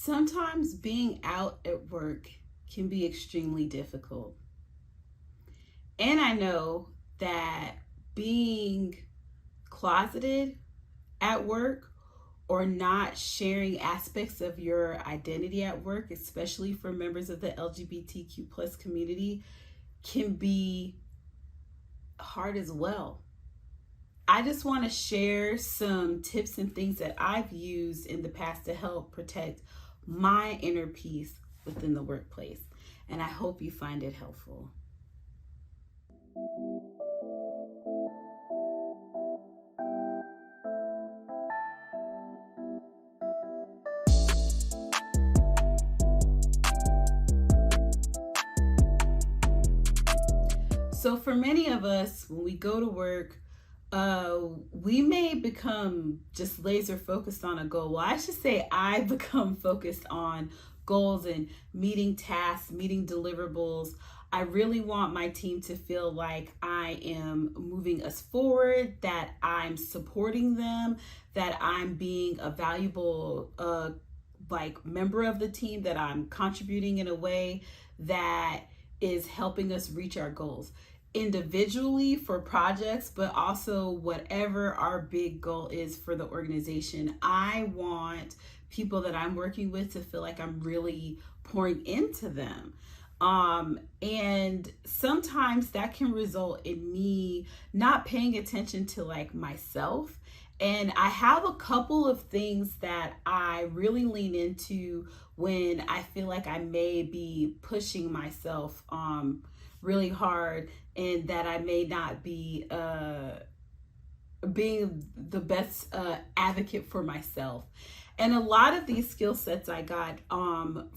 Sometimes being out at work can be extremely difficult. And I know that being closeted at work or not sharing aspects of your identity at work, especially for members of the LGBTQ plus community, can be hard as well. I just want to share some tips and things that I've used in the past to help protect my inner peace within the workplace. And I hope you find it helpful. So, for many of us, when we go to work, we may become just laser focused on a goal. Well, I should say I become focused on goals and meeting tasks, meeting deliverables. I really want my team to feel like I am moving us forward, that I'm supporting them, that I'm being a valuable member of the team, that I'm contributing in a way that is helping us reach our goals individually for projects, but also whatever our big goal is for the organization. I want people that I'm working with to feel like I'm really pouring into them. And sometimes that can result in me not paying attention to like myself. And I have a couple of things that I really lean into when I feel like I may be pushing myself really hard, and that I may not be being the best advocate for myself. And a lot of these skill sets I got from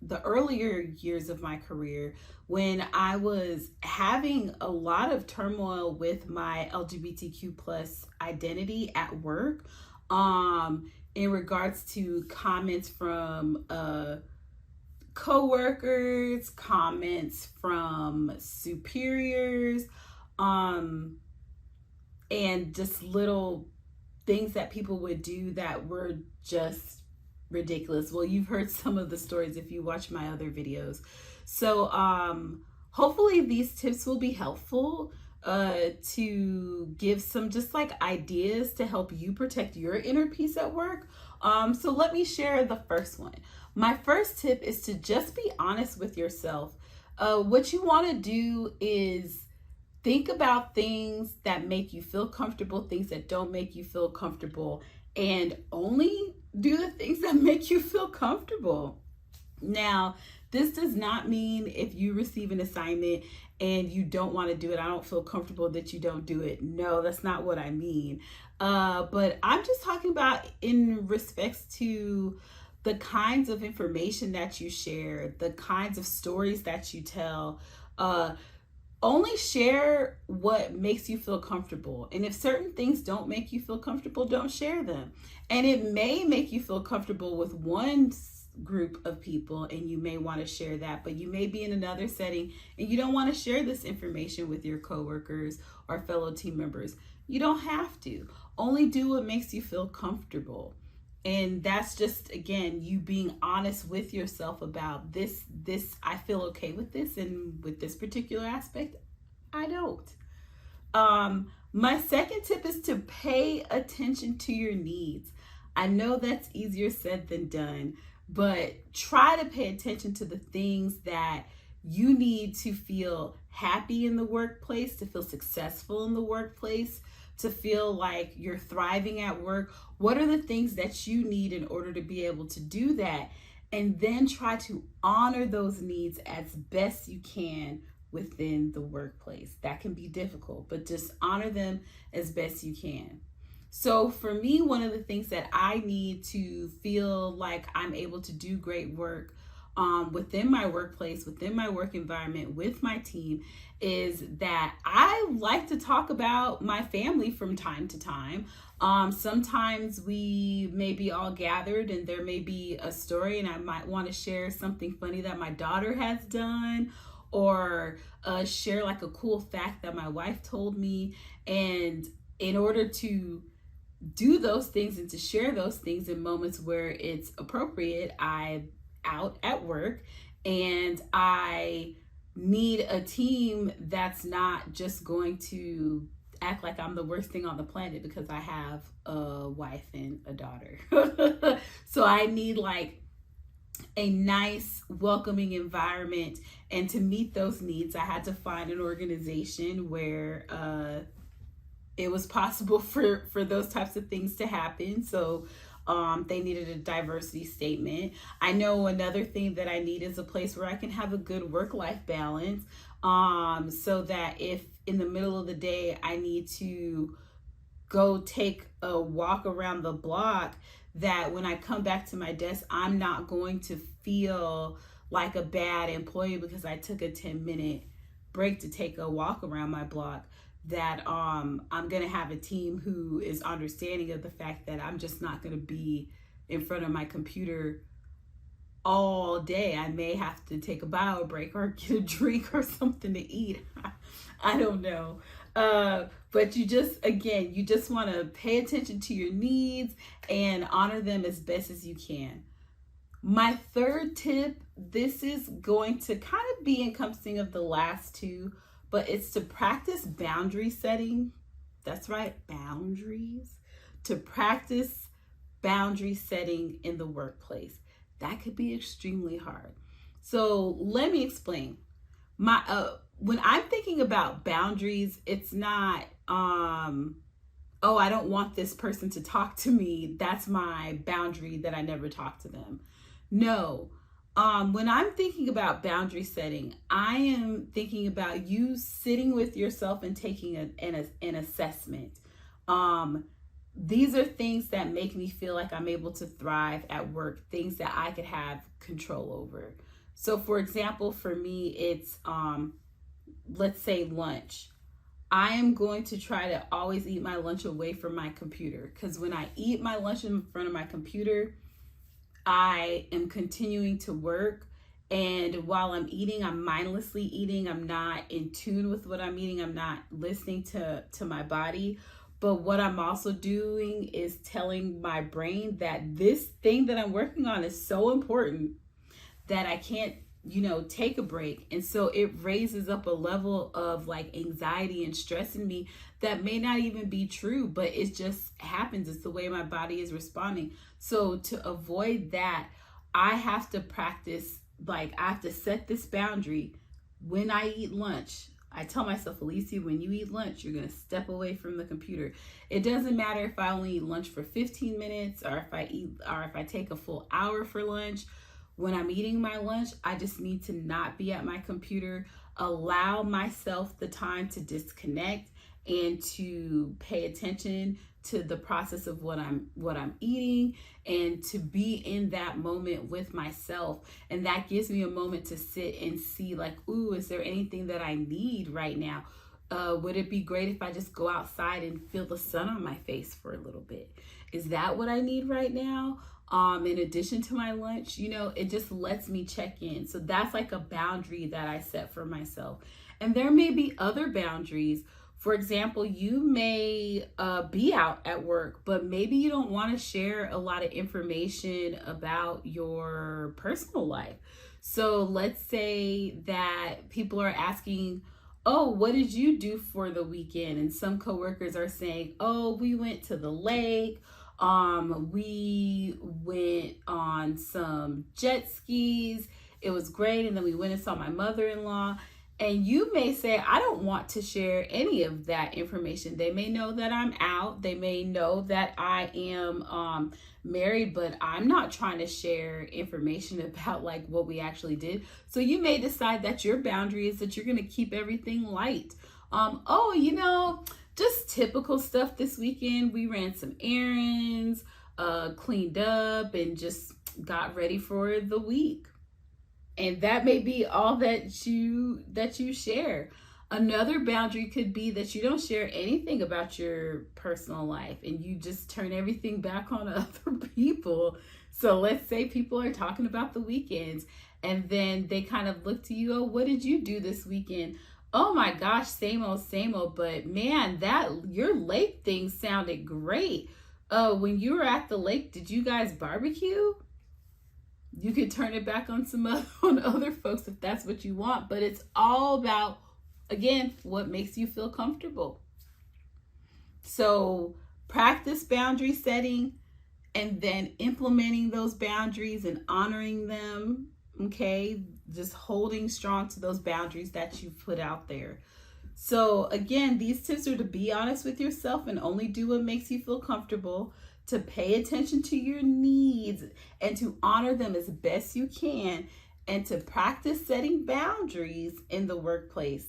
the earlier years of my career, when I was having a lot of turmoil with my LGBTQ plus identity at work, in regards to comments from coworkers, comments from superiors, and just little things that people would do that were just ridiculous. Well, you've heard some of the stories if you watch my other videos. So hopefully these tips will be helpful to give some just like ideas to help you protect your inner peace at work. So let me share the first one. My first tip is to just be honest with yourself. What you want to do is think about things that make you feel comfortable, things that don't make you feel comfortable, and only do the things that make you feel comfortable. Now, this does not mean if you receive an assignment and you don't want to do it, I don't feel comfortable that you don't do it. No, that's not what I mean. But I'm just talking about in respects to the kinds of information that you share, the kinds of stories that you tell. Only share what makes you feel comfortable. And if certain things don't make you feel comfortable, don't share them. And it may make you feel comfortable with one group of people and you may want to share that, but you may be in another setting and you don't want to share this information with your coworkers or fellow team members. You don't have to. Only do what makes you feel comfortable. And that's just, again, you being honest with yourself about this, I feel okay with this, and with this particular aspect, I don't. My second tip is to pay attention to your needs. I know that's easier said than done, but try to pay attention to the things that you need to feel happy in the workplace, to feel successful in the workplace, to feel like you're thriving at work. What are the things that you need in order to be able to do that? And then try to honor those needs as best you can within the workplace. That can be difficult, but just honor them as best you can. So for me, one of the things that I need to feel like I'm able to do great work within my workplace, within my work environment, with my team, is that I like to talk about my family from time to time. Sometimes we may be all gathered and there may be a story and I might want to share something funny that my daughter has done, or share like a cool fact that my wife told me. And in order to do those things and to share those things in moments where it's appropriate. I'm out at work and I need a team that's not just going to act like I'm the worst thing on the planet because I have a wife and a daughter. So I need like a nice, welcoming environment. And to meet those needs, I had to find an organization where it was possible for those types of things to happen. So they needed a diversity statement. I know another thing that I need is a place where I can have a good work-life balance, so that if in the middle of the day I need to go take a walk around the block, that when I come back to my desk, I'm not going to feel like a bad employee because I took a 10-minute break to take a walk around my block. That I'm gonna have a team who is understanding of the fact that I'm just not gonna be in front of my computer all day. I may have to take a bio break or get a drink or something to eat. I don't know. But you just want to pay attention to your needs and honor them as best as you can. My third tip, this is going to kind of be encompassing of the last two, but it's to practice boundary setting. That's right, boundaries. To practice boundary setting in the workplace. That could be extremely hard. So let me explain. When I'm thinking about boundaries, it's not, oh, I don't want this person to talk to me. That's my boundary that I never talk to them. No. When I'm thinking about boundary setting, I am thinking about you sitting with yourself and taking an assessment. These are things that make me feel like I'm able to thrive at work, things that I could have control over. So for example, for me, it's, let's say lunch. I am going to try to always eat my lunch away from my computer, because when I eat my lunch in front of my computer, I am continuing to work. And while I'm eating, I'm mindlessly eating. I'm not in tune with what I'm eating. I'm not listening to my body. But what I'm also doing is telling my brain that this thing that I'm working on is so important that I can't, take a break. And so it raises up a level of like anxiety and stress in me that may not even be true, but it just happens. It's the way my body is responding. So to avoid that, I have to practice, like I have to set this boundary. When I eat lunch, I tell myself, Alicia, when you eat lunch, you're going to step away from the computer. It doesn't matter if I only eat lunch for 15 minutes or if I take a full hour for lunch. When I'm eating my lunch, I just need to not be at my computer, allow myself the time to disconnect and to pay attention to the process of what I'm eating, and to be in that moment with myself. And that gives me a moment to sit and see like, ooh, is there anything that I need right now? Would it be great if I just go outside and feel the sun on my face for a little bit? Is that what I need right now? In addition to my lunch, it just lets me check in. So that's like a boundary that I set for myself. And there may be other boundaries. For example, you may be out at work, but maybe you don't want to share a lot of information about your personal life. So let's say that people are asking, oh, what did you do for the weekend? And some coworkers are saying, oh, we went to the lake. We went on some jet skis. It was great. And then we went and saw my mother-in-law. And you may say, I don't want to share any of that information. They may know that I'm out. They may know that I am married, but I'm not trying to share information about like what we actually did. So you may decide that your boundary is that you're going to keep everything light. Just typical stuff this weekend. We ran some errands, cleaned up, and just got ready for the week. And that may be all that you share. Another boundary could be that you don't share anything about your personal life and you just turn everything back on other people. So let's say people are talking about the weekends and then they kind of look to you, oh, what did you do this weekend? Oh my gosh, same old, but man, that your lake thing sounded great. Oh, when you were at the lake, did you guys barbecue? You could turn it back on on other folks if that's what you want, but it's all about, again, what makes you feel comfortable. So practice boundary setting and then implementing those boundaries and honoring them. Okay, just holding strong to those boundaries that you've put out there. So again, these tips are to be honest with yourself and only do what makes you feel comfortable, to pay attention to your needs and to honor them as best you can, and to practice setting boundaries in the workplace.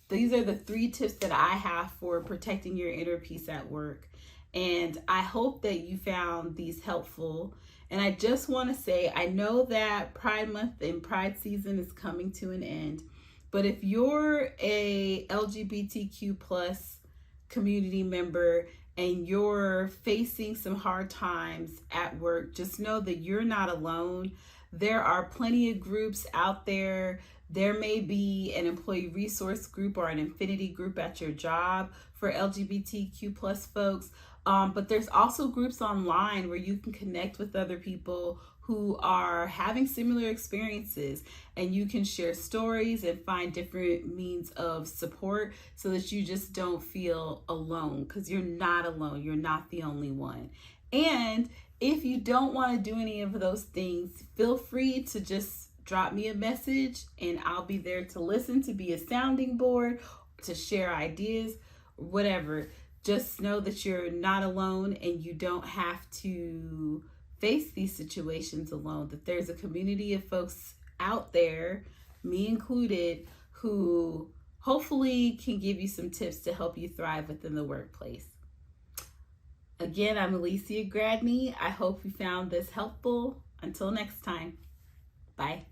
These are the 3 tips that I have for protecting your inner peace at work. And I hope that you found these helpful. And I just want to say, I know that Pride Month and Pride season is coming to an end. But if you're a LGBTQ plus community member and you're facing some hard times at work, just know that you're not alone. There are plenty of groups out there. There may be an employee resource group or an affinity group at your job for LGBTQ plus folks. But there's also groups online where you can connect with other people who are having similar experiences, and you can share stories and find different means of support so that you just don't feel alone, because you're not alone. You're not the only one. And if you don't want to do any of those things, feel free to just drop me a message and I'll be there to listen, to be a sounding board, to share ideas, whatever. Just know that you're not alone and you don't have to face these situations alone, that there's a community of folks out there, me included, who hopefully can give you some tips to help you thrive within the workplace. Again, I'm Alicia Gradney. I hope you found this helpful. Until next time, bye.